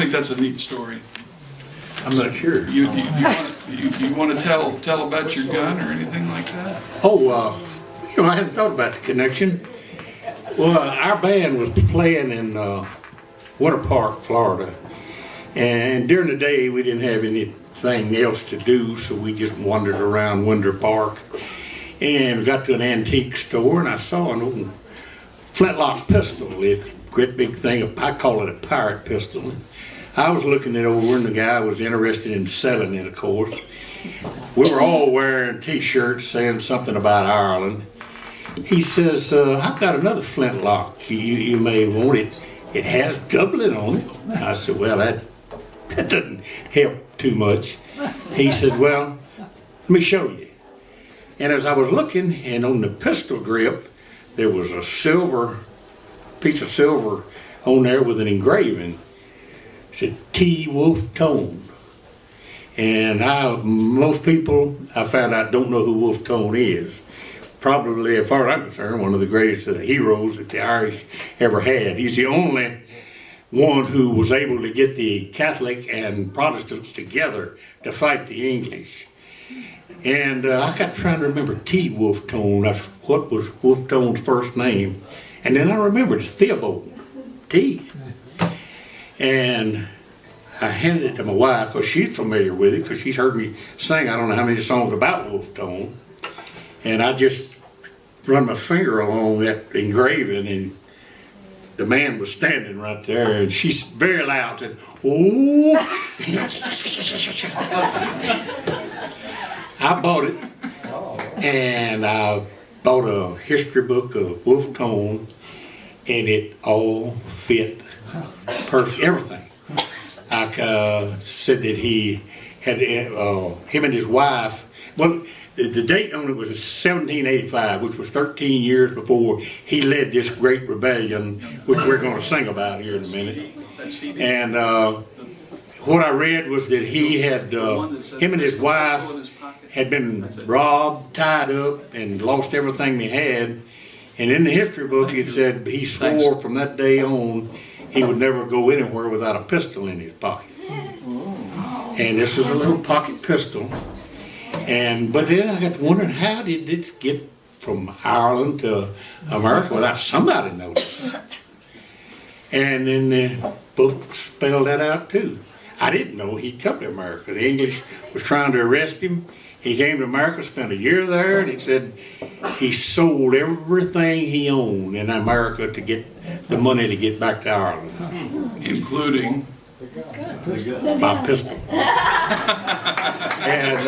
I think that's a neat story. I'm not sure. You want to tell about your gun or anything like that? Oh, I hadn't thought about the connection. Well, our band was playing in Winter Park, Florida, and during the day we didn't have anything else to do, so we just wandered around Winter Park, and we got to an antique store, and I saw an old flintlock pistol. It's a great big thing. I call it a pirate pistol. I was looking it over, and the guy was interested in selling it, of course. We were all wearing T-shirts saying something about Ireland. He says, I've got another flintlock. You may want it. It has Dublin on it. I said, well, that doesn't help too much. He said, well, let me show you. And as I was looking, and on the pistol grip, there was a piece of silver on there with an engraving. It said T. Wolfe Tone. And most people I found out don't know who Wolfe Tone is. Probably, as far as I'm concerned, one of the greatest heroes that the Irish ever had. He's the only one who was able to get the Catholic and Protestants together to fight the English. And I got trying to remember T. Wolfe Tone. That's what was Wolfe Tone's first name. And then I remembered Theobald T. And I handed it to my wife because she's familiar with it, because she's heard me sing I don't know how many songs about Wolfe Tone. And I just run my finger along that engraving, and the man was standing right there, and she's very loud, said, "Oh!" I bought it, and I bought a history book of Wolfe Tone, and it all fit perfect, everything. I said that he had, him and his wife, well, the date on it was 1785, which was 13 years before he led this great rebellion, which we're going to sing about here in a minute. And what I read was that he had, him and his wife had been robbed, tied up, and lost everything they had. And in the history book it said he swore from that day on he would never go anywhere without a pistol in his pocket. And this is a little pocket pistol. But then I got to wondering, how did this get from Ireland to America without somebody noticing? And then the book spelled that out too. I didn't know he'd come to America. The English was trying to arrest him. He came to America, spent a year there, and he said he sold everything he owned in America to get the money to get back to Ireland. Including my pistol. And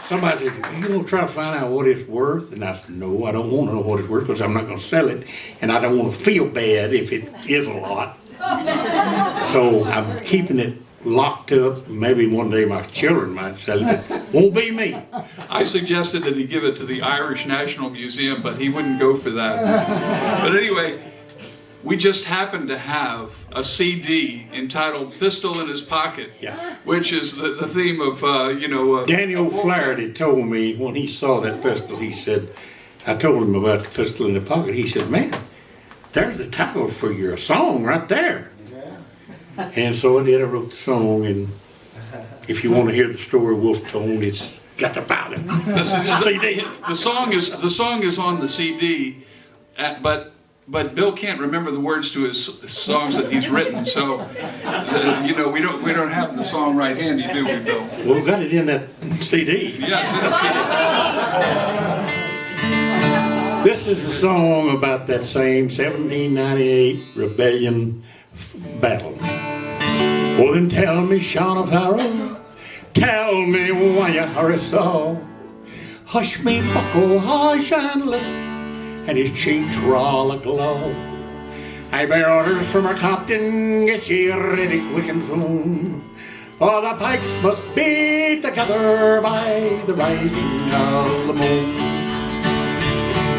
somebody said, "You gonna try to find out what it's worth?" And I said, "No, I don't want to know what it's worth, because I'm not going to sell it, and I don't want to feel bad if it is a lot. So I'm keeping it locked up. Maybe one day my children might sell it, but won't be me." I suggested that he give it to the Irish National Museum, but he wouldn't go for that. But anyway, we just happened to have a CD entitled "Pistol in His Pocket," Yeah. which is the theme of, Daniel Flaherty told me when he saw that pistol, he said, I told him about the pistol in the pocket. He said, "Man, there's the title for your song right there." And so I did. I wrote the song, and if you want to hear the story of Wolfe Tone, it's got the ballad. CD. The song is on the CD, but Bill can't remember the words to his songs that he's written. So we don't have the song right handy, do we, Bill? Well, we got it in that CD. Yeah, it's in the CD. This is a song about that same 1798 rebellion battle. "Oh, then tell me, Sean of Harrow, tell me why you hurry so. Hush me, buckle, hush and listen," and his cheeks were all aglow. "I bear orders from our captain, get ye ready quick and soon, for the pikes must be together by the rising of the moon.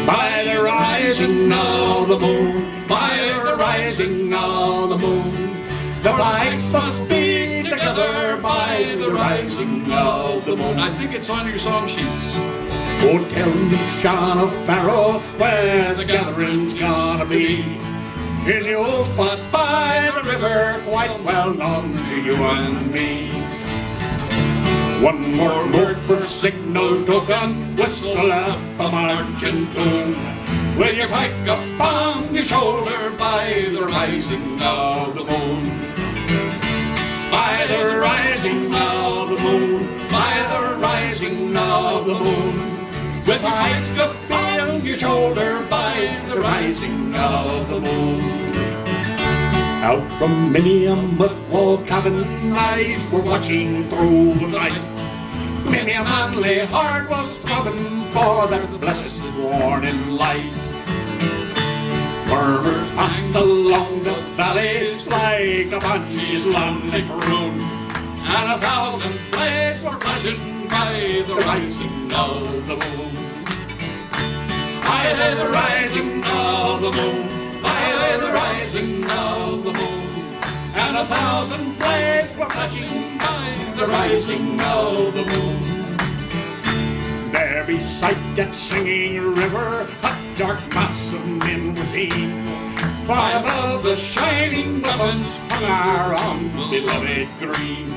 By the rising of the moon, by the rising of the moon, the pikes must be together by the rising of the moon." I think it's on your song sheets. "Oh, tell me, Sean of Pharaoh, where the gathering's gonna be. in the old spot by the river, quite well known to you and me. One more word for signal token, whistle up a marching tune, with your pike upon your shoulder by the rising of the moon. By the rising of the moon, by the rising of the moon, with your pikes upon your shoulder by the rising of the moon. Out from many a mud-walled cabin, eyes were watching through the night. Many a manly heart was throbbing for that blessed warning light. Murmurs passed along the valleys like a banshee's lonely croon, and 1,000 flags were flashing by the rising of the moon. By the rising of the moon, by the rising of the moon, and 1,000 flags were flashing by the rising of the moon. There beside that singing river, a dark mass of men were seen, far above the shining weapons from our unbeloved green.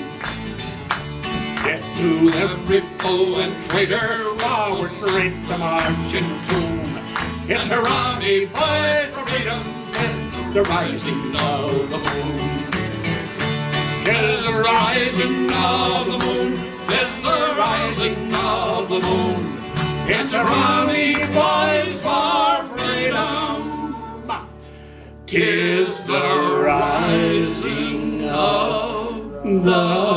Death to every foe and traitor, forward straight the marching tune. It's a army fight for freedom, it's the rising of the moon. It's the rising of the moon, it's the rising of the moon. It's a army fight for freedom, 'tis the rising of the